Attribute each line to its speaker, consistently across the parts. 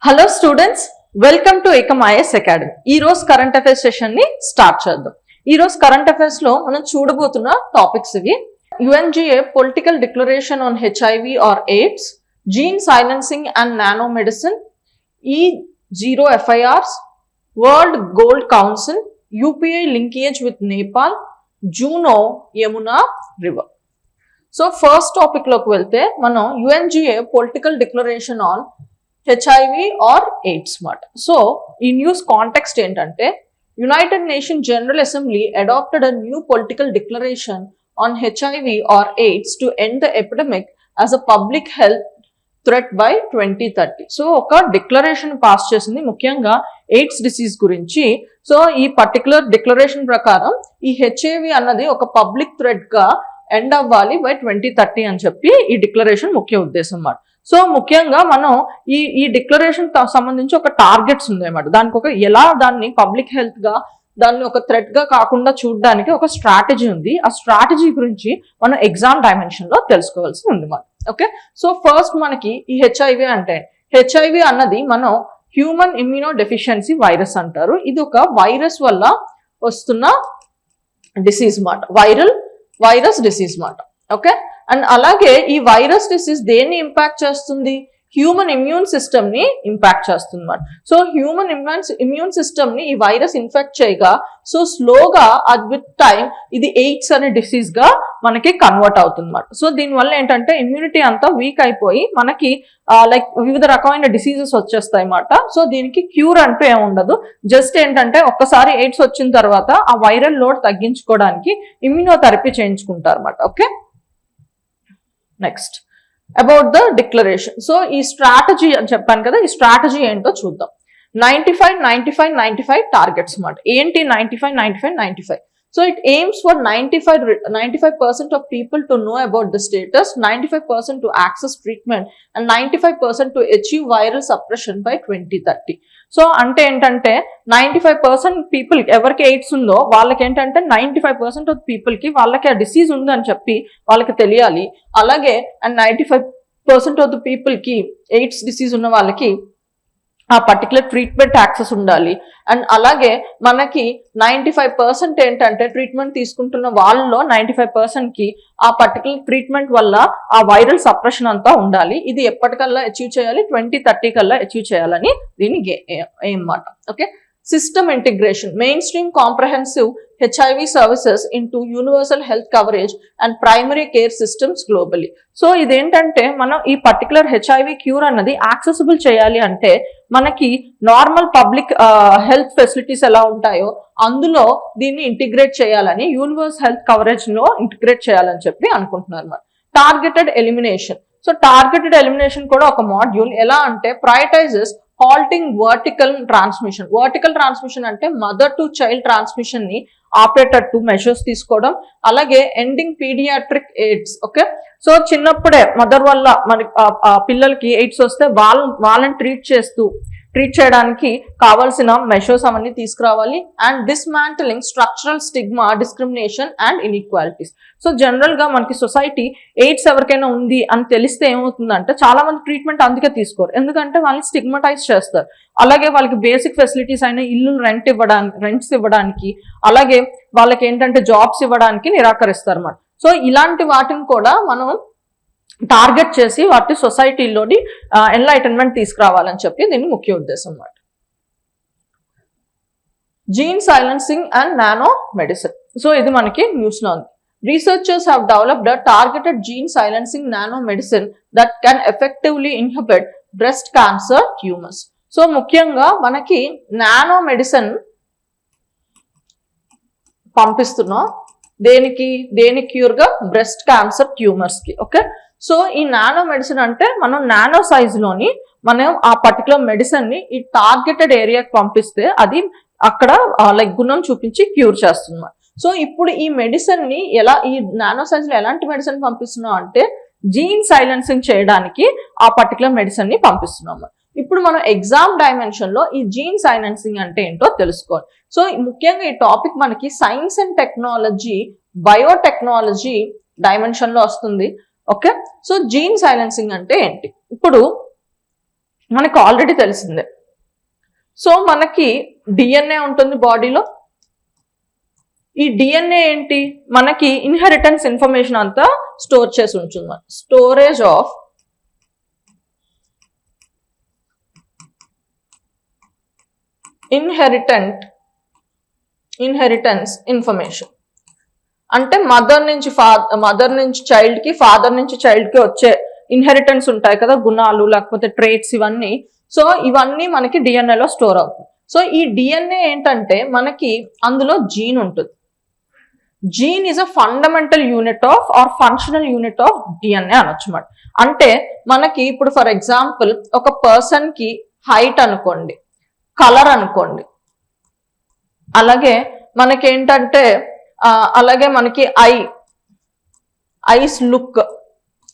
Speaker 1: Hello students, welcome to Ekam IAS academy. ఈ రోజు current affairs session ని స్టార్ట్ చేద్దాం. ఈ రోజు కరెంట్ అఫైర్స్ లో మనం చూడబోతున్న టాపిక్స్ ఇవి. UNGA political declaration on HIV or AIDS, gene silencing and nano medicine, E0 FIRs, world gold council, UPI linkage with Nepal, జూనో Yamuna river. So first topic లోకి వెళ్తే మనం UNGA political declaration on HIV or AIDS మాట. So ఈ news context ఏంటంటే, united nation general assembly adopted a new political declaration on HIV or AIDS to end the epidemic as a public health threat by 2030. So ఒక declaration pass చేసింది ముఖ్యంగా AIDS disease గురించి. So ఈ particular declaration ప్రకారం ఈ HIV అన్నది ఒక public threat గా ఎండ్ అవ్వాలి బై 2030 అని చెప్పి ఈ డిక్లరేషన్ ముఖ్య ఉద్దేశం అన్నమాట. సో ముఖ్యంగా మనం ఈ డిక్లరేషన్ సంబంధించి ఒక టార్గెట్స్ ఉందన్నమాట. దానికి ఒక ఎలా దాన్ని పబ్లిక్ హెల్త్ గా దాన్ని ఒక థ్రెట్ గా కాకుండా చూడడానికి ఒక స్ట్రాటజీ ఉంది. ఆ స్ట్రాటజీ గురించి మనం ఎగ్జామ్ డైమెన్షన్ లో తెలుసుకోవాల్సి ఉంది మనం. ఓకే, సో ఫస్ట్ మనకి ఈ HIV అంటే, HIV అన్నది మనం హ్యూమన్ ఇమ్యూనో డెఫిషియన్సీ వైరస్ అంటారు. ఇది ఒక వైరస్ వల్ల వస్తున్న డిసీజ్ మాట, వైరస్ డిసీజ్ మాట. ఓకే, అండ్ అలాగే ఈ వైరస్ డిసీజ్ దేన్ని ఇంపాక్ట్ చేస్తుంది? హ్యూమన్ ఇమ్యూన్ సిస్టమ్ ని ఇంపాక్ట్ చేస్తుంది అన్నమాట. సో హ్యూమన్ ఇమ్యూన్ సిస్టమ్ ని ఈ వైరస్ ఇన్ఫెక్ట్ చేయగా, సో స్లోగా విత్ టైం ఇది ఎయిడ్స్ అనే డిసీజ్ గా మనకి కన్వర్ట్ అవుతుంది అన్నమాట. సో దీనివల్ల ఏంటంటే ఇమ్యూనిటీ అంతా వీక్ అయిపోయి మనకి లైక్ వివిధ రకమైన డిసీజెస్ వచ్చేస్తాయి అన్నమాట. సో దీనికి క్యూర్ అంటూ ఏమి ఉండదు. జస్ట్ ఏంటంటే ఒక్కసారి ఎయిడ్స్ వచ్చిన తర్వాత ఆ వైరల్ లోడ్ తగ్గించుకోవడానికి ఇమ్యూనోథెరపీ చేయించుకుంటారు అన్నమాట. Okay, next about the declaration. So ఈ స్ట్రాటజీ అని చెప్పాను కదా, ఈ స్ట్రాటజీ ఏంటో చూద్దాం. 95 టార్గెట్స్ అన్నమాట. ఏంటి 95? So it aims for 95% of people to know about the status, 95% to access treatment, and 95% to achieve viral suppression by 2030. So అంటే ఏంటంటే 95% పీపుల్ ఎవరికి ఎయిడ్స్ ఉందో వాళ్ళకి ఏంటంటే 95% ఆఫ్ పీపుల్ కి వాళ్ళకి ఆ డిసీజ్ ఉంది అని చెప్పి వాళ్ళకి తెలియాలి. అలాగే అండ్ 95% ఆఫ్ ద పీపుల్ కి ఎయిడ్స్ డిసీజ్ ఉన్న వాళ్ళకి ఆ పర్టికులర్ ట్రీట్మెంట్ యాక్సెస్ ఉండాలి. అండ్ అలాగే మనకి 95% ఏంటంటే ట్రీట్మెంట్ తీసుకుంటున్న వాళ్ళలో 95% కి ఆ పర్టికులర్ ట్రీట్మెంట్ వల్ల ఆ వైరల్ సప్రెషన్ అంతా ఉండాలి. ఇది ఎప్పటికల్లా అచీవ్ చేయాలి? 2030 కల్లా అచీవ్ చేయాలని దీని ఎయిమ్ మాట. Okay, system integration, main stream comprehensive HIV services into universal health coverage and primary care systems globally. So ఇదేంటంటే మనం ఈ పర్టికులర్ HIV క్యూర్ అన్నది యాక్సెసిబుల్ చేయాలి అంటే మనకి నార్మల్ పబ్లిక్ హెల్త్ ఫెసిలిటీస్ ఎలా ఉంటాయో అందులో దీన్ని ఇంటిగ్రేట్ చేయాలని, యూనివర్సల్ హెల్త్ కవరేజ్ లో ఇంటిగ్రేట్ చేయాలని చెప్పి అనుకుంటున్నారు అన్నమాట. Targeted elimination. So targeted elimination కూడా ఒక మాడ్యూల్. ఎలా అంటే ప్రయారిటైజెస్ హాల్టింగ్ వర్టికల్ ట్రాన్స్మిషన్ అంటే మదర్ టు చైల్డ్ ట్రాన్స్మిషన్ ని ఆపరేటట్టు మెషర్స్ తీసుకోవడం. అలాగే ending paediatric AIDS. Okay, so చిన్నప్పుడే మదర్ వల్ల మన పిల్లలకి ఎయిడ్స్ వస్తే వాళ్ళని ట్రీట్ చేయడానికి కావాల్సిన మెషర్స్ అవన్నీ తీసుకురావాలి. And dismantling structural stigma, discrimination and inequalities. So general గా మనకి సొసైటీ ఎయిడ్స్ ఎవరికైనా ఉంది అని తెలిస్తే ఏమవుతుందంటే చాలా మంది ట్రీట్మెంట్ అందుకే తీసుకోరు, ఎందుకంటే వాళ్ళని స్టిగ్మటైజ్ చేస్తారు. అలాగే వాళ్ళకి బేసిక్ ఫెసిలిటీస్ అయిన ఇల్లు రెంట్స్ ఇవ్వడానికి, అలాగే వాళ్ళకి ఏంటంటే జాబ్స్ ఇవ్వడానికి నిరాకరిస్తారు అన్నమాట. సో ఇలాంటి వాటిని కూడా మనం టార్గెట్ చేసి వాటి సొసైటీలోని ఎన్లైటన్మెంట్ తీసుకురావాలని చెప్పి దీని ముఖ్య ఉద్దేశం అన్నమాట. Gene silencing and nano medicine. So ఇది మనకి న్యూస్ లో ఉంది. Researchers have developed a targeted gene silencing nanomedicine that can effectively inhibit breast cancer tumors. So ముఖ్యంగా మనకి నానో మెడిసిన్ పంపిస్తున్నాం దేని క్యూర్ గా? బ్రెస్ట్ క్యాన్సర్ ట్యూమర్స్ కి. ఓకే, సో ఈ నానో మెడిసిన్ అంటే మనం నానో సైజ్ లోని మనం ఆ పర్టికులర్ మెడిసిన్ ని ఈ టార్గెటెడ్ ఏరియాకి పంపిస్తే అది అక్కడ లైక్ గుణం చూపించి క్యూర్ చేస్తుంది. సో ఇప్పుడు ఈ మెడిసిన్ ని ఈ నానో సైజ్ లో ఎలాంటి మెడిసిన్ పంపిస్తున్నాం అంటే జీన్ సైలెన్సింగ్ చేయడానికి ఆ పర్టికులర్ మెడిసిన్ ని పంపిస్తున్నాము. ఇప్పుడు మనం ఎగ్జామ్ డైమెన్షన్ లో ఈ జీన్ సైలెన్సింగ్ అంటే ఏంటో తెలుసుకోవాలి. సో ముఖ్యంగా ఈ టాపిక్ మనకి science and technology, biotechnology dimension లో వస్తుంది. ఓకే, సో జీన్ సైలెన్సింగ్ అంటే ఏంటి? ఇప్పుడు మనకు ఆల్రెడీ తెలిసిందే. సో మనకి డిఎన్ఏ ఉంటుంది బాడీలో. ఈ డిఎన్ఏ ఏంటి, మనకి ఇన్హెరిటెన్స్ ఇన్ఫర్మేషన్ అంతా స్టోర్ చేసి ఉంటుంది. స్టోరేజ్ ఆఫ్ ఇన్హెరిటెన్స్ ఇన్ఫర్మేషన్ అంటే మదర్ నుంచి చైల్డ్ కి, ఫాదర్ నుంచి చైల్డ్ కి వచ్చే ఇన్హెరిటెన్స్ ఉంటాయి కదా, గుణాలు లేకపోతే ట్రేట్స్, ఇవన్నీ. సో ఇవన్నీ మనకి డిఎన్ఏలో స్టోర్ అవుతుంది. సో ఈ డిఎన్ఏ ఏంటంటే మనకి అందులో జీన్ ఉంటుంది. Gene is a fundamental unit of or functional unit of DNA అనొచ్చు మాట. అంటే మనకి ఇప్పుడు ఫర్ ఎగ్జాంపుల్ ఒక పర్సన్ కి హైట్ అనుకోండి, కలర్ అనుకోండి, అలాగే మనకేంటంటే అలాగే మనకి ఐస్ లుక్,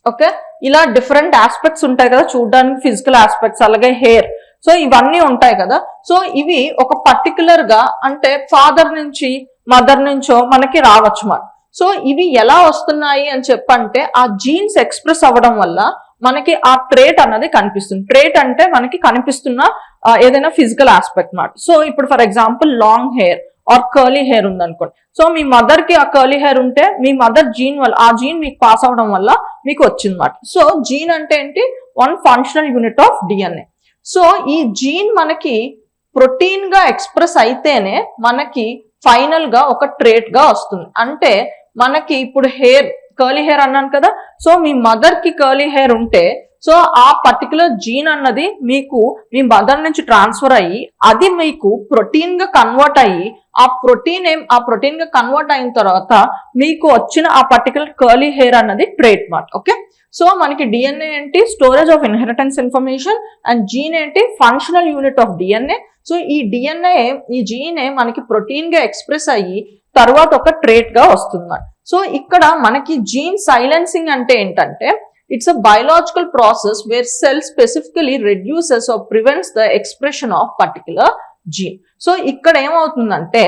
Speaker 1: ఓకే, ఇలా డిఫరెంట్ ఆస్పెక్ట్స్ ఉంటాయి కదా చూడడానికి, ఫిజికల్ ఆస్పెక్ట్స్, అలాగే హెయిర్. సో ఇవన్నీ ఉంటాయి కదా. సో ఇవి ఒక పర్టికులర్ గా అంటే ఫాదర్ నుంచి మదర్ నుంచో మనకి రావచ్చు మాట. సో ఇవి ఎలా వస్తున్నాయి అని చెప్పంటే ఆ జీన్స్ ఎక్స్ప్రెస్ అవ్వడం వల్ల మనకి ఆ ట్రేట్ అన్నది కనిపిస్తుంది. ట్రేట్ అంటే మనకి కనిపిస్తున్న ఏదైనా ఫిజికల్ ఆస్పెక్ట్ మాట. సో ఇప్పుడు for example long hair or curly hair ఉందనుకోండి. సో మీ మదర్ కి ఆ కర్లీ హెయిర్ ఉంటే మీ మదర్ జీన్ వల్ల, ఆ జీన్ మీకు పాస్ అవడం వల్ల మీకు వచ్చింది మాట. సో జీన్ అంటే ఏంటి, one functional unit of DNA. So ఈ జీన్ మనకి ప్రోటీన్ గా ఎక్స్ప్రెస్ అయితేనే మనకి ఫైనల్ గా ఒక ట్రేట్ గా వస్తుంది. అంటే మనకి ఇప్పుడు హెయిర్, కర్లీ హెయిర్ అన్నాను కదా, సో మీ మదర్ కి కర్లీ హెయిర్ ఉంటే సో ఆ పర్టికులర్ జీన్ అన్నది మీకు మీ మదర్ నుంచి ట్రాన్స్ఫర్ అయ్యి అది మీకు ప్రోటీన్ గా కన్వర్ట్ అయ్యి ఆ ప్రోటీన్ గా కన్వర్ట్ అయిన తర్వాత మీకు వచ్చిన ఆ పర్టికులర్ కర్లీ హెయిర్ అన్నది ట్రేట్ మాట. ఓకే, సో మనకి డిఎన్ఏ ఏంటి, storage of inheritance information, and gene ఏంటి, functional unit of DNA. So ఈ డిఎన్ఏ, ఈ జీనే మనకి ప్రోటీన్ గా ఎక్స్ప్రెస్ అయ్యి తర్వాత ఒక ట్రేట్ గా వస్తుంది. సో ఇక్కడ మనకి జీన్ సైలెన్సింగ్ అంటే ఏంటంటే it's a biological process where cell specifically reduces or prevents the expression of particular gene. So ఇక్కడ ఏమవుతుందంటే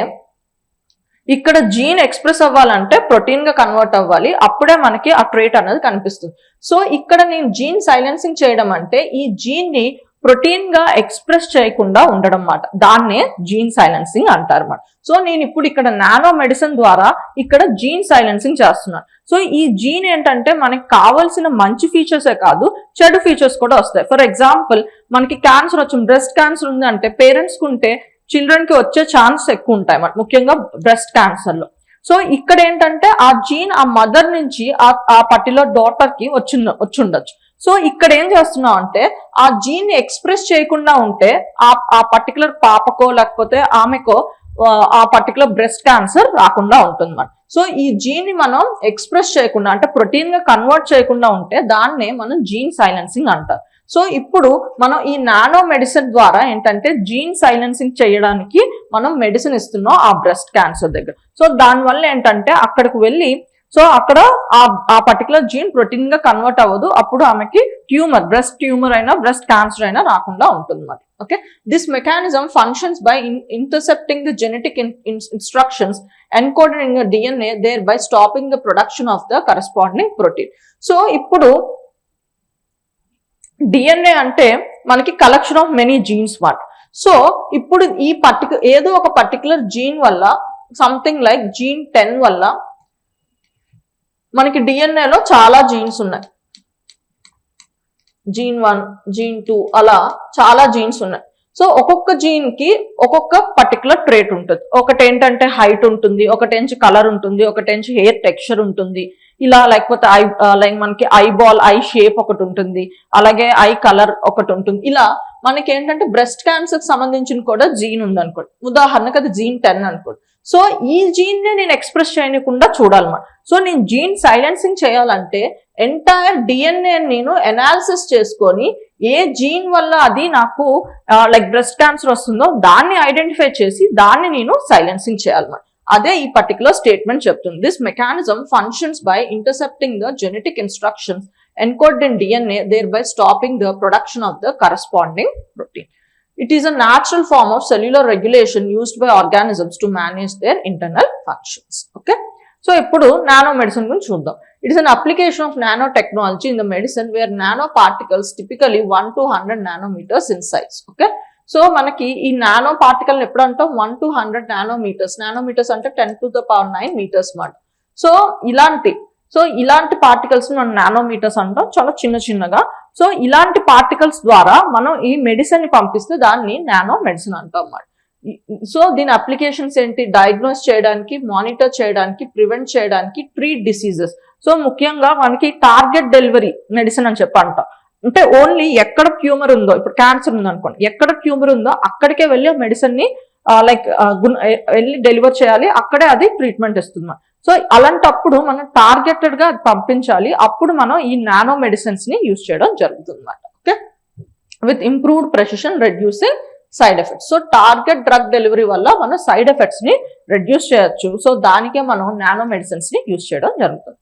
Speaker 1: ఇక్కడ జీన్ ఎక్స్ప్రెస్ అవ్వాలంటే ప్రోటీన్ గా కన్వర్ట్ అవ్వాలి, అప్పుడే మనకి ఆ ట్రేట్ అనేది కనిపిస్తుంది. సో ఇక్కడ నేను జీన్ సైలెన్సింగ్ చేయడం అంటే ఈ జీన్ ని ప్రోటీన్ గా ఎక్స్ప్రెస్ చేయకుండా ఉండడం మాట, దాన్నే జీన్ సైలెన్సింగ్ అంటారు అన్నమాట. సో నేను ఇప్పుడు ఇక్కడ నానో మెడిసిన్ ద్వారా ఇక్కడ జీన్ సైలెన్సింగ్ చేస్తున్నాను. సో ఈ జీన్ ఏంటంటే మనకి కావాల్సిన మంచి ఫీచర్సే కాదు, చెడు ఫీచర్స్ కూడా వస్తాయి. ఫర్ ఎగ్జాంపుల్ మనకి క్యాన్సర్ వచ్చింది, బ్రెస్ట్ క్యాన్సర్ ఉంది అంటే పేరెంట్స్ కి ఉంటే చిల్డ్రన్ కి వచ్చే ఛాన్స్ ఎక్కువ ఉంటాయి అన్నమాట, ముఖ్యంగా బ్రెస్ట్ క్యాన్సర్ లో. సో ఇక్కడ ఏంటంటే ఆ జీన్ ఆ మదర్ నుంచి ఆ పర్టికులర్ డాటర్ కి వచ్చి ఉండొచ్చు. సో ఇక్కడ ఏం చేస్తున్నాం అంటే ఆ జీన్ ని ఎక్స్ప్రెస్ చేయకుండా ఉంటే ఆ పర్టికులర్ పాపకో లేకపోతే ఆమెకో ఆ పర్టికులర్ బ్రెస్ట్ క్యాన్సర్ రాకుండా ఉంటుంది అన్నమాట. సో ఈ జీన్ ని మనం ఎక్స్ప్రెస్ చేయకుండా అంటే ప్రోటీన్ గా కన్వర్ట్ చేయకుండా ఉంటే దాన్నే మనం జీన్ సైలెన్సింగ్ అంటారు. సో ఇప్పుడు మనం ఈ నానో మెడిసిన్ ద్వారా ఏంటంటే జీన్ సైలెన్సింగ్ చేయడానికి మనం మెడిసిన్ ఇస్తున్నాం ఆ బ్రెస్ట్ క్యాన్సర్ దగ్గర. సో దానివల్ల ఏంటంటే అక్కడికి వెళ్ళి సో అక్కడ ఆ పర్టికులర్ జీన్ ప్రోటీన్ గా కన్వర్ట్ అవ్వదు, అప్పుడు ఆమెకి ట్యూమర్, బ్రెస్ట్ ట్యూమర్ అయినా బ్రెస్ట్ క్యాన్సర్ అయినా రాకుండా ఉంటుంది మరి. Okay, this mechanism functions by intercepting the genetic instructions encoded in DNA, thereby stopping the production of the corresponding protein. So ఇప్పుడు డిఎన్ఏ అంటే మనకి కలెక్షన్ ఆఫ్ మెనీ జీన్స్ మాట. So ఇప్పుడు ఈ ఏదో ఒక పర్టికులర్ జీన్ వల్ల, సంథింగ్ లైక్ జీన్ 10 వల్ల మనకి డిఎన్ఏలో చాలా జీన్స్ ఉన్నాయి. జీన్ 1, జీన్ 2 అలా చాలా జీన్స్ ఉన్నాయి. సో ఒక్కొక్క జీన్ కి ఒక్కొక్క పర్టికులర్ ట్రేట్ ఉంటుంది. ఒకటి ఏంటంటే హైట్ ఉంటుంది, ఒకటేంచి కలర్ ఉంటుంది, ఒకటేంచి హెయిర్ టెక్స్చర్ ఉంటుంది, ఇలా లేకపోతే లైక్ మనకి ఐబాల్ ఐ షేప్ ఒకటి ఉంటుంది, అలాగే ఐ కలర్ ఒకటి ఉంటుంది. ఇలా మనకి ఏంటంటే బ్రెస్ట్ క్యాన్సర్ కి సంబంధించిన కూడా జీన్ ఉంది అనుకోండి, ఉదాహరణకు అది జీన్ 10 అనుకోండి. సో ఈ జీన్ ని నేను ఎక్స్ప్రెస్ చేయకుండా చూడాలన్నమాట. సో నేను జీన్ సైలెన్సింగ్ చేయాలంటే ఎంటైర్ డిఎన్ఏ నేను ఎనాలిసిస్ చేసుకొని ఏ జీన్ వల్ల అది నాకు లైక్ బ్రెస్ట్ క్యాన్సర్ వస్తుందో దాన్ని ఐడెంటిఫై చేసి దాన్ని నేను సైలెన్సింగ్ చేయాలన్నమాట. అదే ఈ పర్టికులర్ స్టేట్మెంట్ చెప్తుంది. This mechanism functions by intercepting the genetic instructions encoded in DNA, thereby stopping the production of the corresponding protein. It is a natural form of cellular regulation used by organisms to manage their internal functions. Okay, so ఇప్పుడు nano medicine గురించి చూద్దాం. It is an application of nanotechnology in the medicine where nanoparticles typically 1 to 100 nanometers in size. Okay. So మనకి ఈ nano particle ఎప్పుడు అంటాం 1 to 100 nanometres అంటే 10⁹ metres మాట. So ఇలాంటి పార్టికల్స్ మనం నానోమీటర్స్ అంటాం, చాలా చిన్నగా. సో ఇలాంటి పార్టికల్స్ ద్వారా మనం ఈ మెడిసిన్ ని పంపిస్తే దాన్ని నానో మెడిసిన్ అంటాం అన్నమాట. సో దీని అప్లికేషన్స్ ఏంటి? డయాగ్నోస్ చేయడానికి, మానిటర్ చేయడానికి, ప్రివెంట్ చేయడానికి, ట్రీట్ డిసీజెస్. సో ముఖ్యంగా మనకి టార్గెట్ డెలివరీ మెడిసిన్ అని చెప్పి అంటాం. అంటే ఓన్లీ ఎక్కడ ట్యూమర్ ఉందో, ఇప్పుడు క్యాన్సర్ ఉంది అనుకోండి, ఎక్కడ ట్యూమర్ ఉందో అక్కడికే వెళ్ళి మెడిసిన్ ని వెళ్ళి డెలివర్ చేయాలి, అక్కడే అది ట్రీట్మెంట్ ఇస్తుంది. సో అలాంటప్పుడు మనం టార్గెటెడ్ గా పంపించాలి, అప్పుడు మనం ఈ నానో మెడిసిన్స్ ని యూజ్ చేయడం జరుగుతుంది అన్నమాట. Okay, with improved precision, reducing side effects. So target drug delivery వల్ల మనం సైడ్ ఎఫెక్ట్స్ ని రెడ్యూస్ చేయొచ్చు. సో దానికే మనం నానో మెడిసిన్స్ ని యూజ్ చేయడం జరుగుతుంది.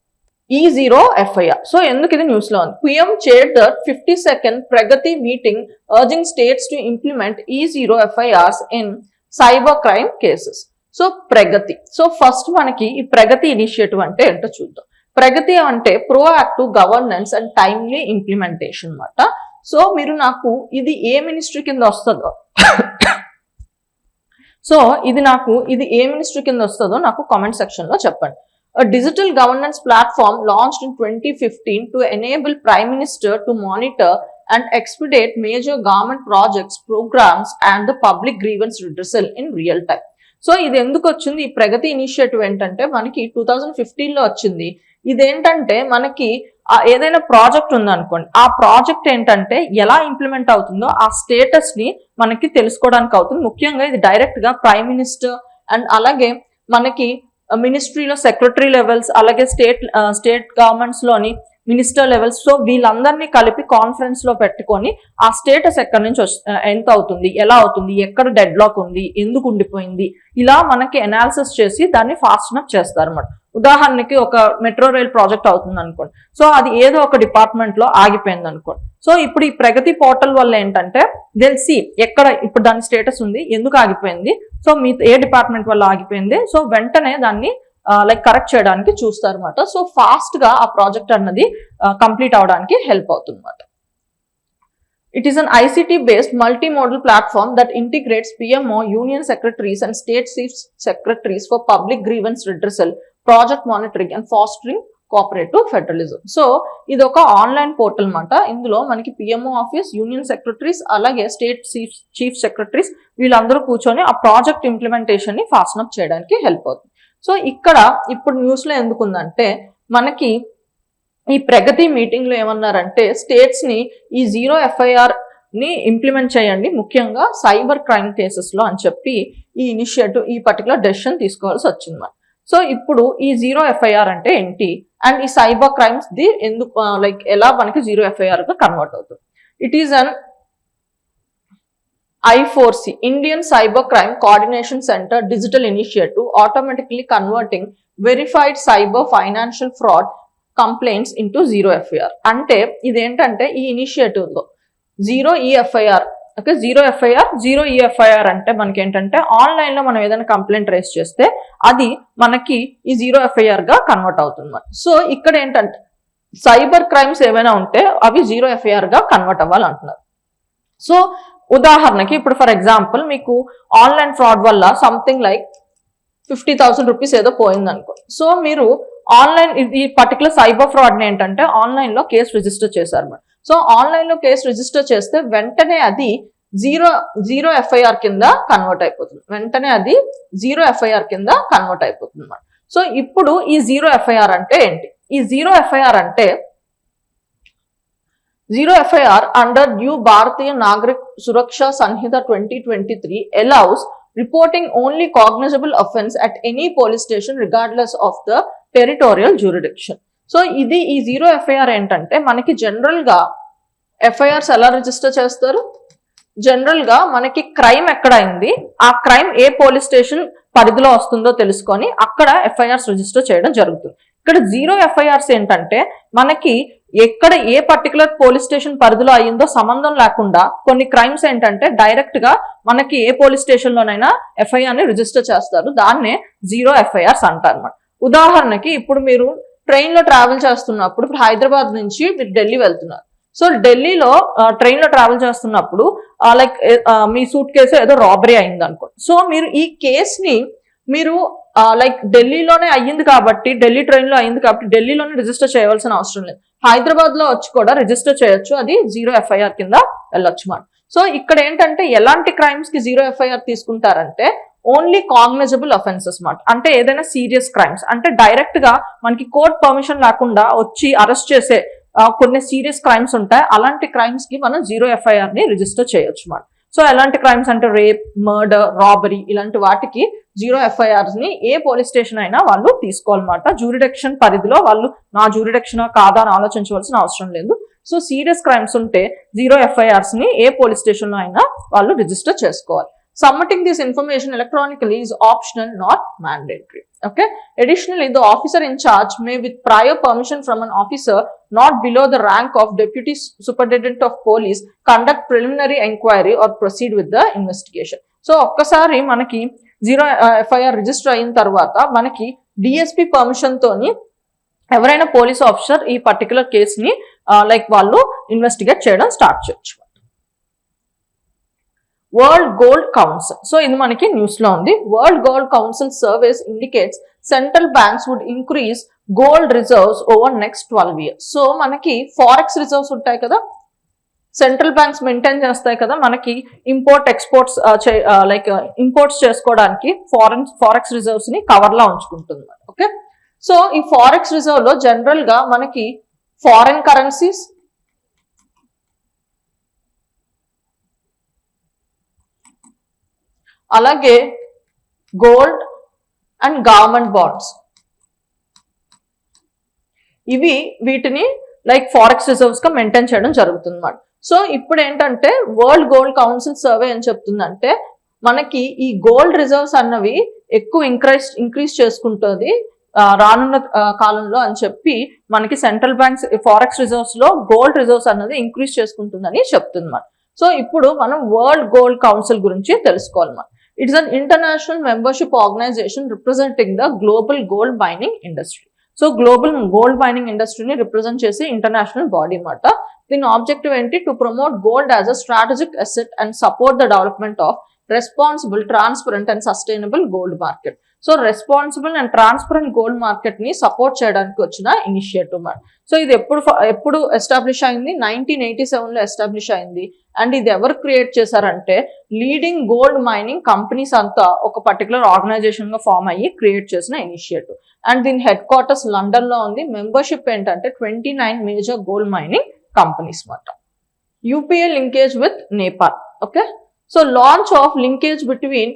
Speaker 1: E0 FIR. సో ఎందుకు ఇది న్యూస్ లో ఉంది? PM chaired the 52nd Pragati meeting urging states to implement E0 FIRs in cyber crime cases. So Pragati. So first మనకి ఈ ప్రగతి ఇనిషియేటివ్ అంటే ఏంటో చూద్దాం. ప్రగతి అంటే proactive governance and timely implementation అన్నమాట. సో మీరు నాకు ఇది ఏ మినిస్ట్రీ కింద వస్తుందో ఇది ఏ మినిస్ట్రీ కింద వస్తుందో నాకు కామెంట్ సెక్షన్ లో చెప్పండి. A digital governance platform launched in 2015 to enable Prime Minister to monitor and expedite major government projects, programs and the public grievance redressal in real time. So ఇది ఎందుకు వచ్చింది? ఈ ప్రగతి ఇనిషియేటివ్ ఏంటంటే మనకి 2015లో వచ్చింది. ఇదేంటంటే మనకి ఏదైనా ప్రాజెక్ట్ ఉందనుకోండి, ఆ ప్రాజెక్ట్ ఏంటంటే ఎలా ఇంప్లిమెంట్ అవుతుందో ఆ స్టేటస్ ని మనకి తెలుసుకోవడానికి అవుతుంది. ముఖ్యంగా ఇది డైరెక్ట్ గా ప్రైమ్ మినిస్టర్ అండ్ అలాగే మనకి మినిస్ట్రీలో సెక్రటరీ లెవెల్స్, అలాగే స్టేట్ గవర్నమెంట్స్ లోని మినిస్టర్ లెవెల్స్, సో వీళ్ళందరినీ కలిపి కాన్ఫరెన్స్ లో పెట్టుకొని ఆ స్టేటస్ ఎక్కడి నుంచి ఎంత అవుతుంది, ఎలా అవుతుంది, ఎక్కడ డెడ్ లాక్ ఉంది, ఎందుకు ఉండిపోయింది, ఇలా మనకి అనాలిసిస్ చేసి దాన్ని ఫాస్ట్ అప్ చేస్తారు అన్నమాట. ఉదాహరణకి ఒక మెట్రో రైల్ ప్రాజెక్ట్ అవుతుంది అనుకోండి, సో అది ఏదో ఒక డిపార్ట్మెంట్ లో ఆగిపోయింది అనుకోండి. సో ఇప్పుడు ఈ ప్రగతి పోర్టల్ వల్ల ఏంటంటే తెలిసి ఎక్కడ ఇప్పుడు దాని స్టేటస్ ఉంది, ఎందుకు ఆగిపోయింది, సో మీ ఏ డిపార్ట్మెంట్ వల్ల ఆగిపోయింది, సో వెంటనే దాన్ని కరెక్ట్ చేయడానికి చూస్తారు అనమాట. సో ఫాస్ట్ గా ఆ ప్రాజెక్ట్ అన్నది కంప్లీట్ అవడానికి హెల్ప్ అవుతుంది అనమాట. It is an ICT-based multimodal platform that integrates PMO, union secretaries and state chief secretaries for public grievance redressal, project monitoring and fostering cooperative federalism. So ఇది ఒక online portal అన్నమాట. ఇందులో మనకి PMO office, union secretaries, అలాగే state chief secretaries వీళ్ళందరూ కూర్చొని ఆ project implementation ని ఫాస్ట్ అప్ చేయడానికి హెల్ప్ అవుతుంది. సో ఇక్కడ ఇప్పుడు న్యూస్ లో ఎందుకుందంటే మనకి ఈ ప్రగతి మీటింగ్ లో ఏమన్నారంటే స్టేట్స్ ని ఈ 0 FIR ని ఇంప్లిమెంట్ చేయండి, ముఖ్యంగా సైబర్ క్రైమ్ కేసెస్ లో అని చెప్పి ఈ ఇనిషియేటివ్, ఈ పర్టికులర్ డెసిషన్ తీసుకోవాల్సి వచ్చింది. సో ఇప్పుడు ఈ 0 FIR అంటే ఏంటి అండ్ ఈ సైబర్ క్రైమ్స్ ది ఎందుకు ఎలా మనకి 0 FIR గా కన్వర్ట్ అవుతుంది? It is an I4C, Indian Cyber Crime Coordination Center digital initiative automatically converting verified cyber financial fraud complaints into 0 FIR. అంటే ఇదేంటంటే ఈ ఇనిషియేటివ్ లో 0 EFIR, ఓకే, 0 FIR 0 EFIR అంటే మనకి ఏంటంటే ఆన్లైన్ లో మనం ఏదైనా కంప్లైంట్ రేస్ చేస్తే అది మనకి ఈ 0 FIR గా కన్వర్ట్ అవుతుంది. సో ఇక్కడ ఏంటంటే సైబర్ క్రైమ్స్ ఏమైనా ఉంటే అవి 0 FIR గా కన్వర్ట్ అవ్వాలంటున్నారు. సో ఉదాహరణకి ఇప్పుడు ఫర్ ఎగ్జాంపుల్ మీకు ఆన్లైన్ ఫ్రాడ్ వల్ల సంథింగ్ లైక్ 50,000 రూపీస్ ఏదో పోయింది అనుకో. సో మీరు ఆన్లైన్ ఈ పర్టికులర్ సైబర్ ఫ్రాడ్ ని ఏంటంటే ఆన్లైన్ లో కేసు రిజిస్టర్ చేశారు. సో ఆన్లైన్ లో కేసు రిజిస్టర్ చేస్తే వెంటనే అది 0 FIR కింద కన్వర్ట్ అయిపోతుంది. అన్నమాట. సో ఇప్పుడు ఈ 0 FIR అంటే ఏంటి? ఈ 0 FIR అంటే 0 FIR under New Bharatiya Nagarik Suraksha Sanhita 2023 allows reporting only cognizable offense at any police station regardless of the territorial jurisdiction. So ఇది ఈ 0 FIR ఏంటంటే మనకి జనరల్ గా FIRs ఎలా రిజిస్టర్ చేస్తారు? జనరల్ గా మనకి క్రైమ్ ఎక్కడ అయింది, ఆ క్రైమ్ ఏ పోలీస్ స్టేషన్ పరిధిలో వస్తుందో తెలుసుకొని అక్కడ FIRs రిజిస్టర్ చేయడం జరుగుతుంది. ఇక్కడ 0 FIRs ఏంటంటే మనకి ఎక్కడ ఏ పర్టికులర్ పోలీస్ స్టేషన్ పరిధిలో అయ్యిందో సంబంధం లేకుండా కొన్ని క్రైమ్స్ ఏంటంటే డైరెక్ట్ గా మనకి ఏ పోలీస్ స్టేషన్ లోనైనా FIR ని రిజిస్టర్ చేస్తారు. దాన్నే 0 FIRs అంటారు అన్నమాట. ఉదాహరణకి ఇప్పుడు మీరు ట్రైన్ లో ట్రావెల్ చేస్తున్నప్పుడు, ఇప్పుడు హైదరాబాద్ నుంచి మీరు ఢిల్లీ వెళ్తున్నారు. సో ఢిల్లీలో ట్రైన్ లో ట్రావెల్ చేస్తున్నప్పుడు లైక్ మీ సూట్ కేసు ఏదో రాబరీ అయింది అనుకోండి. సో మీరు ఈ కేసుని మీరు లైక్ ఢిల్లీలోనే అయ్యింది కాబట్టి, ఢిల్లీ ట్రైన్ లో అయింది కాబట్టి ఢిల్లీలోనే రిజిస్టర్ చేయవలసిన అవసరం లేదు. హైదరాబాద్ లో వచ్చి కూడా రిజిస్టర్ చేయొచ్చు, అది 0 FIR కింద వెళ్ళొచ్చు మాట. సో ఇక్కడ ఏంటంటే ఎలాంటి క్రైమ్స్ కి 0 FIR తీసుకుంటారంటే ఓన్లీ కాగ్నిజబుల్ అఫెన్సెస్ మాట. అంటే ఏదైనా సీరియస్ క్రైమ్స్, అంటే డైరెక్ట్ గా మనకి కోర్ట్ పర్మిషన్ లేకుండా వచ్చి అరెస్ట్ చేసే కొన్ని సీరియస్ క్రైమ్స్ ఉంటాయి. అలాంటి క్రైమ్స్ కి మనం 0 FIR ని రిజిస్టర్ చేయొచ్చు మాట. సో ఎలాంటి క్రైమ్స్ అంటే రేప్, మర్డర్, రాబరీ ఇలాంటి వాటికి 0 FIRs ని ఏ పోలీస్ స్టేషన్ అయినా వాళ్ళు తీసుకోవాలన్నమాట. జ్యూరిడిక్షన్ పరిధిలో వాళ్ళు నా జ్యూరిడిక్షన్ కాదా అని ఆలోచించవలసిన అవసరం లేదు. సో సీరియస్ క్రైమ్స్ ఉంటే 0 FIRs ని ఏ పోలీస్ స్టేషన్ లో అయినా వాళ్ళు రిజిస్టర్ చేసుకోవాలి. Submitting this information electronically is optional, not mandatory. Okay. Additionally, the officer in charge may, with prior permission from an officer not below the rank of Deputy Superintendent of Police, conduct preliminary inquiry or proceed with the investigation. So, ఒక్కసారి మనకి 0 FIR register అయిన తర్వాత మనకి DSP permission తోని ఎవరైనా police officer ఈ particular కేసుని like వాళ్ళు ఇన్వెస్టిగేట్ చేయడం స్టార్ట్ చేయొచ్చు. World gold council. సో ఇది మనకి న్యూస్ లో ఉంది. World gold council surveys indicates central banks would increase gold reserves over next 12 years. So మనకి ఫారెక్స్ రిజర్వ్స్ ఉంటాయి కదా, సెంట్రల్ బ్యాంక్స్ మెయింటైన్ చేస్తాయి కదా మనకి ఇంపోర్ట్ ఎక్స్పోర్ట్స్ లైక్ ఇంపోర్ట్స్ చేసుకోవడానికి ఫారెక్స్ రిజర్వ్స్ ని కవర్ లా ఉంచుకుంటుంది. ఓకే. సో ఈ ఫారెక్స్ రిజర్వ్ లో జనరల్ గా మనకి ఫారెన్ కరెన్సీస్, అలాగే గోల్డ్ అండ్ గవర్నమెంట్ బాండ్స్, ఇవి వీటిని లైక్ ఫారెక్స్ రిజర్వ్స్ గా మెయింటైన్ చేయడం జరుగుతుంది అన్నమాట. సో ఇప్పుడు ఏంటంటే వరల్డ్ గోల్డ్ కౌన్సిల్ సర్వే ఏం చెప్తుందంటే మనకి ఈ గోల్డ్ రిజర్వ్స్ అన్నవి ఎక్కువ ఇంక్రీజ్ చేసుకుంటుంది రానున్న కాలంలో అని చెప్పి మనకి సెంట్రల్ బ్యాంక్స్ ఫారెక్స్ రిజర్వ్స్ లో గోల్డ్ రిజర్వ్స్ అన్నది ఇంక్రీజ్ చేసుకుంటుందని చెప్తుంది అన్నమాట. సో ఇప్పుడు మనం వరల్డ్ గోల్డ్ కౌన్సిల్ గురించి తెలుసుకోవాలన్నమాట. It's an international membership organisation representing the global gold mining industry. So global gold mining ఇండస్ట్రీని రిప్రజెంట్ చేసే ఇంటర్నేషనల్ బాడీ అన్నమాట. దీని ఆబ్జెక్టివ్ ఏంటి? To promote gold as a strategic asset and support the development of responsible, transparent and sustainable gold market. So responsible and transparent gold market ని support చేయడానికి వచ్చిన initiative మాట. So ఇది ఎప్పుడు ఎస్టాబ్లిష్ అయింది? 1987 లో ఎస్టాబ్లిష్ అయింది. అండ్ ఇది ఎవరు క్రియేట్ చేశారంటే లీడింగ్ గోల్డ్ మైనింగ్ కంపెనీస్ అంతా ఒక పర్టికులర్ ఆర్గనైజేషన్ గా ఫామ్ అయ్యి క్రియేట్ చేసిన ఇనిషియేటివ్. అండ్ దీని హెడ్ క్వార్టర్స్ లండన్ లో ఉంది. మెంబర్షిప్ ఏంటంటే 29 మేజర్ గోల్డ్ మైనింగ్ కంపెనీస్ మాట. UPI linkage with Nepal. Okay. So launch of linkage between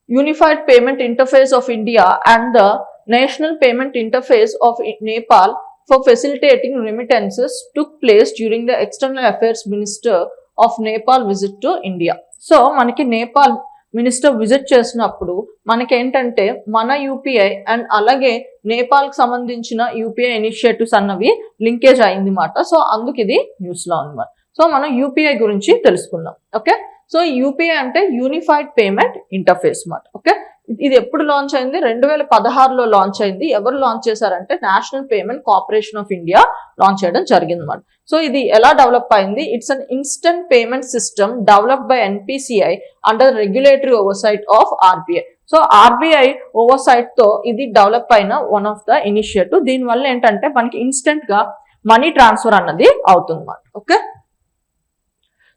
Speaker 1: Unified Payment Interface of India and the National Payment Interface of Nepal for facilitating remittances took place during the External Affairs Minister of Nepal visit to India. So మనకి Nepal minister visit చేసినప్పుడు మనకేంటంటే మన UPI and అలాగే నేపాల్ కి సంబంధించిన UPI initiatives అన్నవి linkage అయింది మాట. సో అందుకు ఇది న్యూస్ లో ఉంది. సో మనం యూపీఐ గురించి తెలుసుకుందాం. ఓకే. సో యూపీఐ అంటే యూనిఫైడ్ పేమెంట్ ఇంటర్ఫేస్ మాట. ఓకే. ఇది ఎప్పుడు లాంచ్ అయింది? 2016లో లాంచ్ అయింది. ఎవరు లాంచ్ చేశారంటే national payment corporation of India launch చేయడం జరిగింది అన్నమాట. సో ఇది ఎలా డెవలప్ అయింది? It's an instant payment system developed by NPCI under regulatory oversight of RBI. So RBI oversight తో ఇది డెవలప్ అయిన వన్ ఆఫ్ ద ఇనిషియేటివ్. దీనివల్ల ఏంటంటే మనకి ఇన్స్టెంట్ గా మనీ ట్రాన్స్ఫర్ అన్నది అవుతుంది అన్నమాట. Okay.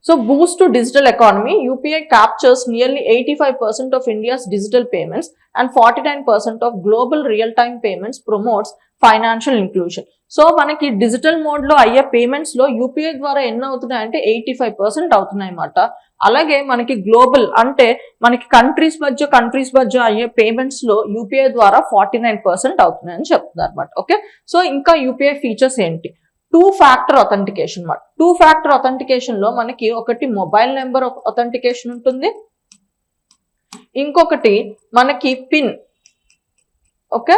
Speaker 1: So boost to digital economy, UPI captures nearly 85% of India's digital payments and 49% of global real-time payments, promotes financial inclusion. So మనకి డిజిటల్ మోడ్ లో అయ్యే పేమెంట్స్ లో యూపీఐ ద్వారా ఎన్ని అవుతున్నాయి అంటే 85% అవుతున్నాయి అన్నమాట. అలాగే మనకి గ్లోబల్ అంటే మనకి కంట్రీస్ మధ్య అయ్యే పేమెంట్స్ లో యూపీఐ ద్వారా 49% అవుతున్నాయని చెప్తున్నారు అన్నమాట. ఓకే. సో ఇంకా యూపీఐ ఫీచర్స్ ఏంటి? 2-factor authentication మాట. 2-factor authentication లో మనకి ఒకటి మొబైల్ నెంబర్ authentication ఉంటుంది, ఇంకొకటి మనకి pin. Okay.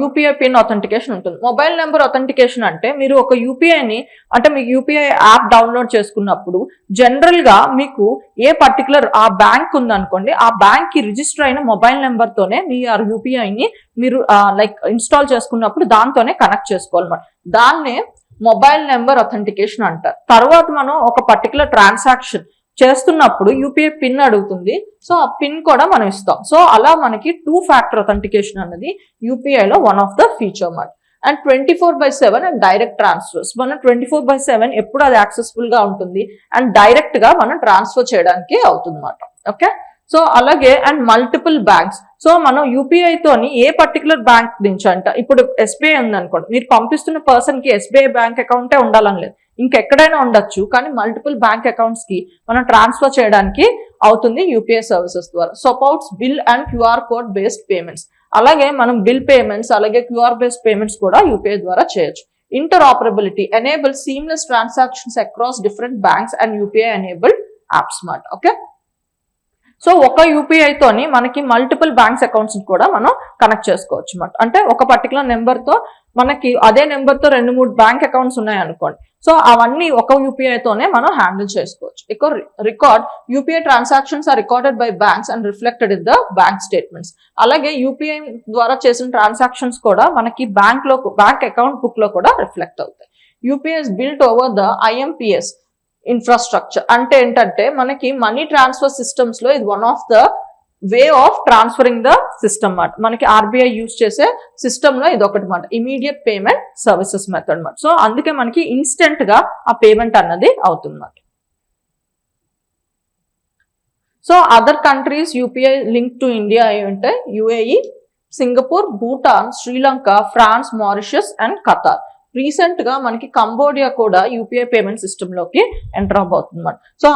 Speaker 1: UPI pin authentication ఉంటుంది. మొబైల్ నెంబర్ అథెంటికేషన్ అంటే మీరు ఒక యూపీఐని అంటే మీకు యూపీఐ యాప్ డౌన్లోడ్ చేసుకున్నప్పుడు జనరల్ గా మీకు ఏ పర్టికులర్ ఆ బ్యాంక్ ఉందనుకోండి, ఆ బ్యాంక్ కి రిజిస్టర్ అయిన మొబైల్ నెంబర్ తోనే మీ యూపీఐని మీరు లైక్ ఇన్స్టాల్ చేసుకున్నప్పుడు దాంతోనే కనెక్ట్ చేసుకోవాలన్నమాట. దాన్నే మొబైల్ నెంబర్ అథెంటికేషన్ అంటారు. తర్వాత మనం ఒక పర్టికులర్ ట్రాన్సాక్షన్ చేస్తున్నప్పుడు యూపీఐ పిన్ అడుగుతుంది. సో ఆ పిన్ కూడా మనం ఇస్తాం. సో అలా మనకి 2 ఫ్యాక్టర్ అథెంటికేషన్ అన్నది యూపీఐలో వన్ ఆఫ్ ద ఫీచర్ మాట. And 24/7 and direct transfers. మనం 24/7 ఎప్పుడు అది యాక్సెసిబుల్ గా ఉంటుంది అండ్ డైరెక్ట్ గా మనం ట్రాన్స్ఫర్ చేయడానికి అవుతుంది అన్నమాట. ఓకే, సో అలాగే అండ్ మల్టిపుల్ బ్యాంక్స్. సో మనం యూపీఐ తోని ఏ పర్టికులర్ బ్యాంక్ నుంచి అంట, ఇప్పుడు ఎస్బీఐ ఉంది అనుకోండి, మీరు పంపిస్తున్న పర్సన్ కి ఎస్బీఐ బ్యాంక్ అకౌంటే ఉండాలని లేదు, ఇంకెక్కడైనా ఉండొచ్చు, కానీ మల్టిపుల్ బ్యాంక్ అకౌంట్స్ కి మనం ట్రాన్స్ఫర్ చేయడానికి అవుతుంది యూపీఐ సర్వీసెస్ ద్వారా. Supports bill and QR code based payments. అలాగే మనం బిల్ పేమెంట్స్ అలాగే క్యూఆర్ బేస్డ్ పేమెంట్స్ కూడా యూపీఐ ద్వారా చేయొచ్చు. Interoperability enable seamless transactions across different banks and UPI enabled apps మాట. ఓకే, సో ఒక యూపీఐ తోని మనకి మల్టిపుల్ బ్యాంక్స్ అకౌంట్స్ కూడా మనం కనెక్ట్ చేసుకోవచ్చు అన్నమాట. అంటే ఒక పర్టికులర్ నెంబర్ తో మనకి అదే నెంబర్ తో 2-3 బ్యాంక్ అకౌంట్స్ ఉన్నాయి అనుకోండి, సో అవన్నీ ఒక యూపీఐ తోనే మనం హ్యాండిల్ చేసుకోవచ్చు. Record UPI transactions are recorded by banks and reflected in the bank statements. అలాగే యూపీఐ ద్వారా చేసిన ట్రాన్సాక్షన్స్ కూడా మనకి బ్యాంక్ అకౌంట్ బుక్ లో కూడా రిఫ్లెక్ట్ అవుతాయి. UPI is built over the IMPS infrastructure. అంటే ఏంటంటే మనకి మనీ ట్రాన్స్ఫర్ సిస్టమ్స్ లో ఇది one of the way of transferring the system మాట. మనకి ఆర్బీఐ యూజ్ చేసే సిస్టమ్ లో ఇది ఒకటి మాట, ఇమీడియట్ పేమెంట్ సర్వీసెస్ మెథడ్ మాట. సో అందుకే మనకి ఇన్స్టెంట్ గా ఆ పేమెంట్ అన్నది అవుతుంది మాట. So other countries UPI link to India ఏంటంటే UAE, Singapore, Bhutan, Sri Lanka, France, Mauritius and Qatar. Recent గా మనకి కంబోడియా కూడా యూపీఐ పేమెంట్ సిస్టమ్ లోకి ఎంటర్ అవబోతుంది అన్నమాట. సో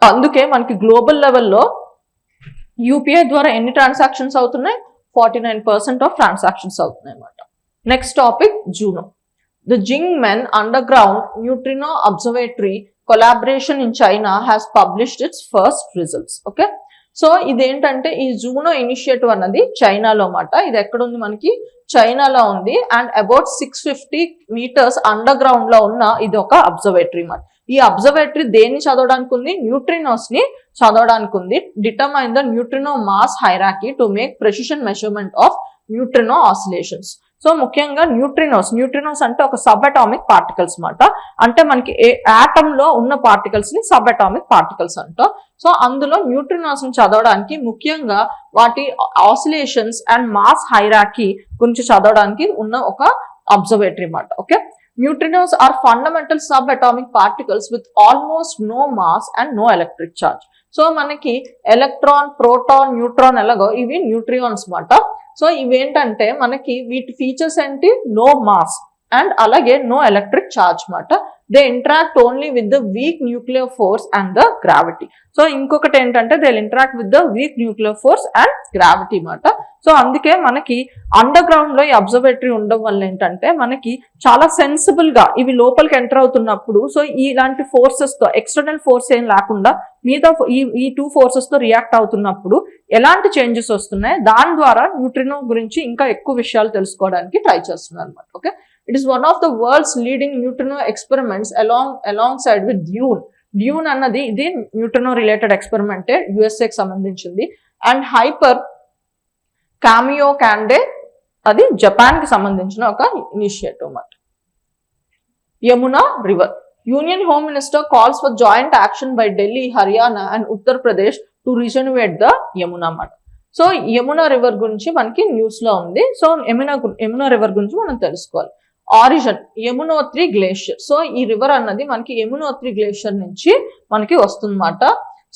Speaker 1: అందుకే మనకి గ్లోబల్ లెవెల్లో యూపీఐ ద్వారా ఎన్ని ట్రాన్సాక్షన్స్ అవుతున్నాయి, 49% ఆఫ్ ట్రాన్సాక్షన్స్ అవుతున్నాయి అన్నమాట. Next topic JUNO. The Jiangmen underground neutrino observatory collaboration in China has published its first results. Okay, so ఇదేంటంటే ఈ జూనో ఇనిషియేటివ్ అన్నది చైనాలో మాట. ఇది ఎక్కడుంది, మనకి చైనాలో ఉంది. And about 650 meters under ground లో ఉన్న ఇది ఒక అబ్జర్వేటరీ మాట. ఈ అబ్జర్వేటరీ దేన్ని చదవడానికి ఉంది, న్యూట్రినోస్ ని చదవడానికి ఉంది. Determine the neutrino mass hierarchy to make precision measurement of neutrino oscillations. So ముఖ్యంగా న్యూట్రినోస్ అంటే ఒక సబ్ అటామిక్ పార్టికల్స్ మాట. అంటే మనకి ఆటమ్ లో ఉన్న పార్టికల్స్ ని సబ్ అటామిక్ పార్టికల్స్ అంటాం. సో అందులో న్యూట్రినోస్ ని చదవడానికి ముఖ్యంగా వాటి ఆసిలేషన్స్ అండ్ మాస్ హైరాకీ గురించి చదవడానికి ఉన్న ఒక అబ్జర్వేటరీ మాట. Okay, neutrinos are fundamental subatomic particles with almost no mass and no electric charge. So మనకి ఎలక్ట్రాన్, ప్రోటాన్, న్యూట్రాన్ ఎలాగో ఇవి న్యూట్రియాన్స్ మాట. సో ఇవేంటంటే మనకి వీటి ఫీచర్స్ ఏంటి, నో మాస్ అండ్ అలాగే నో ఎలక్ట్రిక్ చార్జ్ మాట. They interact only with the week nuclear force and the gravity. So ఇంకొకటి ఏంటంటే they interact with the week nuclear force and gravity మాట. సో అందుకే మనకి అండర్ గ్రౌండ్ లో ఈ అబ్జర్వేటరీ ఉండడం వల్ల ఏంటంటే మనకి చాలా సెన్సిబుల్ గా ఇవి లోపలికి ఎంటర్ అవుతున్నప్పుడు సో ఇలాంటి ఫోర్సెస్ తో ఎక్స్టర్నల్ ఫోర్స్ ఏం లేకుండా మిగతా ఈ 2 ఫోర్సెస్ తో రియాక్ట్ అవుతున్నప్పుడు ఎలాంటి చేంజెస్ వస్తున్నాయి, దాని ద్వారా న్యూట్రినో గురించి ఇంకా ఎక్కువ విషయాలు తెలుసుకోవడానికి ట్రై చేస్తున్నారు అనమాట. Okay, it is one of the world's leading neutrino experiments along side with Dune అన్నది ఇది న్యూట్రినో రిలేటెడ్ ఎక్స్పెరిమెంటే, యుఎస్ఏకి సంబంధించింది. అండ్ హైపర్ కామియో క్యాండే అది జపాన్ కి సంబంధించిన ఒక ఇనిషియేటివ్ అన్నమాట. Yamuna river. Union home minister calls for joint action by Delhi, Haryana and Uttar Pradesh to regenerate the Yamuna అన్నమాట. So Yamuna river గురించి మనకి న్యూస్ లో ఉంది. సో యమునా రివర్ గురించి మనం తెలుసుకోవాలి. Origin Yamunotri glacier. సో ఈ రివర్ అన్నది మనకి యమునోత్రి గ్లేషియర్ నుంచి మనకి వస్తుందన్నమాట.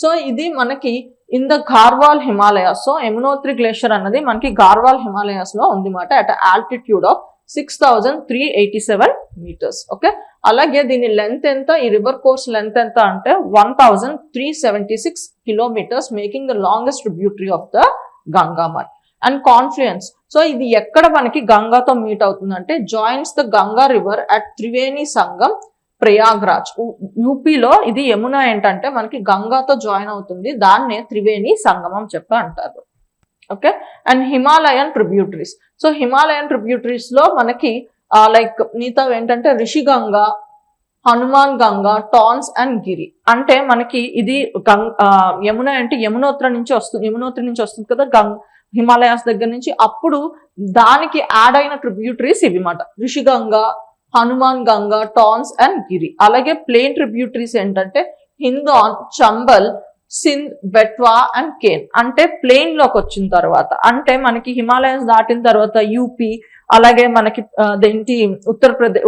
Speaker 1: సో ఇది మనకి in the Garhwal Himalayas. So Yamunotri glacier అన్నది మనకి గార్వాల్ హిమాలయాస్ లో ఉంది మాట at altitude of 6387 meters. Okay, అలాగే దీని లెంత్ ఎంత, ఈ రివర్ కోర్స్ లెంత్ ఎంత అంటే 1376 kilometers, making the longest tributary of the Ganga మాట. And confluence. సో ఇది ఎక్కడ మనకి గంగాతో మీట్ అవుతుందంటే joins the Ganga river at Triveni Sangam, Prayagraj. యూపీలో ఇది యమున ఏంటంటే మనకి గంగాతో జాయిన్ అవుతుంది, దాన్నే త్రివేణి సంగమం చెప్పి అంటారు. Okay. And Himalayan tributaries. So Himalayan tributaries లో మనకి లైక్ మిగతా ఏంటంటే రిషిగంగా, హనుమాన్ గంగా, టాన్స్ అండ్ గిరి. అంటే మనకి ఇది యమున అంటే యమునోత్రి నుంచి వస్తుంది కదా హిమాలయాస్ దగ్గర నుంచి. అప్పుడు దానికి యాడ్ అయిన ట్రిబ్యూటరీస్ ఇవి మాట. రిషిగంగా, హనుమాన్ గంగా, టాన్స్ అండ్ గిరి. అలాగే ప్లేన్ ట్రిబ్యూటరీస్ ఏంటంటే హిందాన్, చంబల్, సింధ్, బెట్వా అండ్ కేన్. అంటే ప్లేన్ లోకి వచ్చిన తర్వాత, అంటే మనకి హిమాలయన్స్ దాటిన తర్వాత యూపీ, అలాగే మనకి దేంటి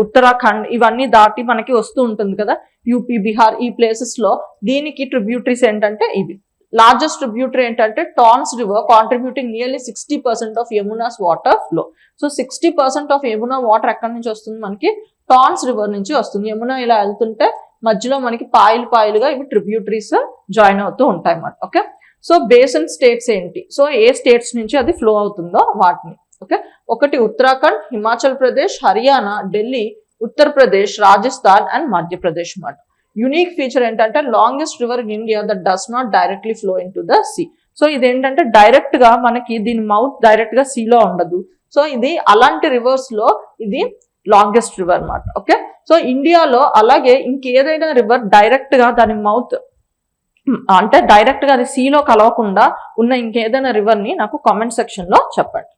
Speaker 1: ఉత్తరాఖండ్ ఇవన్నీ దాటి మనకి వస్తూ ఉంటుంది కదా యూపీ, బీహార్ ఈ ప్లేసెస్ లో. దీనికి ట్రిబ్యూటరీస్ ఏంటంటే ఇవి. లార్జెస్ట్ ట్రిబ్యూటరీ ఏంటంటే Tons river, contributing nearly 60% of Yamuna's water flow. So 60% of Yamuna water ఎక్కడి నుంచి వస్తుంది మనకి? టాన్స్ రివర్ నుంచి వస్తుంది. యమున ఇలా వెళ్తుంటే మధ్యలో మనకి పాయలుగా ఇవి ట్రిబ్యూటరీస్ జాయిన్ అవుతూ ఉంటాయి అన్నమాట. ఓకే. సో బేసిన్ స్టేట్స్ ఏంటి? సో ఏ స్టేట్స్ నుంచి అది ఫ్లో అవుతుందో వాటిని. ఓకే. ఒకటి ఉత్తరాఖండ్, హిమాచల్ ప్రదేశ్, హర్యానా, ఢిల్లీ, ఉత్తరప్రదేశ్, రాజస్థాన్ అండ్ మధ్యప్రదేశ్ అన్నమాట. యునిక్ ఫీచర్ ఏంటంటే longest river in India that does not directly flow into the sea. సో ఇదేంటంటే డైరెక్ట్ గా మనకి దీని మౌత్ డైరెక్ట్ గా సీలో ఉండదు. సో ఇది అలాంటి రివర్స్ లో ఇది లాంగెస్ట్ రివర్ అన్నమాట. ఓకే. సో ఇండియాలో అలాగే ఇంకేదైనా రివర్ డైరెక్ట్ గా దాని మౌత్ అంటే డైరెక్ట్ గా అది సీలో కలవకుండా ఉన్న ఇంకేదైనా రివర్ ని నాకు కామెంట్ సెక్షన్ లో చెప్పండి.